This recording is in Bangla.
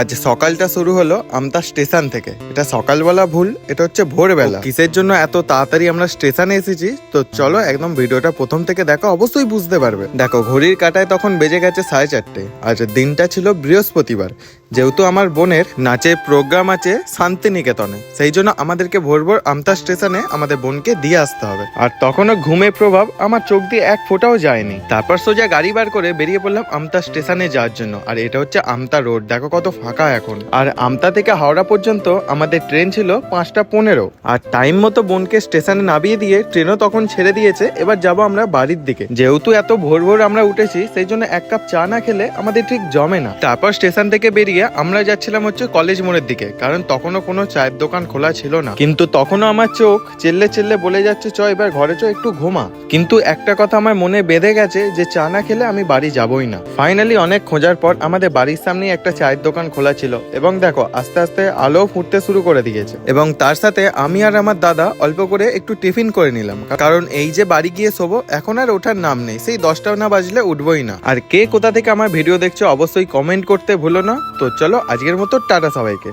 আজ সকালটা শুরু হলো আমতা স্টেশন থেকে। এটা সকালবেলা ভুল, এটা হচ্ছে ভোরবেলা। কিসের জন্য এত তাড়াতাড়ি আমরা স্টেশনে এসেছি তো চলো একদম ভিডিওটা প্রথম থেকে দেখো, অবশ্যই বুঝতে পারবে। দেখো ঘড়ির কাঁটায় তখন বেজে গেছে 4:30। আর দিনটা ছিল বৃহস্পতিবার। যেহেতু আমার বোনের নাচের প্রোগ্রাম আছে শান্তিনিকেতনে, সেই জন্য আমাদেরকে ভোর ভোর আমতা স্টেশনে আমাদের বোনকে দিয়ে আসতে হবে। আর তখনও ঘুমের প্রভাব আমার চোখ দিয়ে এক ফোঁটাও যায়নি। তারপর সোজা গাড়ি বার করে বেরিয়ে পড়লাম আমতা স্টেশনে যাওয়ার জন্য। আর এটা হচ্ছে আমতা রোড, দেখো কত ফাঁকা এখন। আর আমতা থেকে হাওড়া পর্যন্ত আমাদের ট্রেন ছিল 5:15। আর টাইম মতো বোনকে স্টেশনে নামিয়ে দিয়ে ট্রেনও তখন ছেড়ে দিয়েছে। এবার যাবো আমরা বাড়ির দিকে। যেহেতু এত ভোর ভোর আমরা উঠেছি, সেই জন্য এক কাপ চা না খেলে আমাদের ঠিক জমে না। তারপর স্টেশন থেকে বেরিয়ে আমরা যাচ্ছিলাম হচ্ছে কলেজ মোড়ের দিকে, কারণ তখনও কোনো চায়ের দোকান খোলা ছিল না। কিন্তু তখনও আমার চোখ চেল্লে চেল্লে বলে যাচ্ছে চ এবার ঘরে চ, একটু ঘুমা। কিন্তু একটা কথা আমার মনে বেঁধে গেছে যে চা না খেলে আমি বাড়ি যাবই না। ফাইনালি অনেক খোঁজার পর আমাদের বাড়ির সামনে একটা চায়ের দোকান খোলা ছিল, এবং দেখো আস্তে আস্তে আলো ফুটতে শুরু করে দিয়েছে। এবং তার সাথে আমি আর আমার দাদা অল্প করে একটু টিফিন করে নিলাম, কারণ এই যে বাড়ি গিয়ে শোবো এখন আর ওঠার নাম নেই। সেই 10টা না বাজলে উঠবোই না। আর কে কোথা থেকে আমার ভিডিও দেখছো অবশ্যই কমেন্ট করতে ভুলো না। তো চলো আজকের মতো টাটা সবাইকে।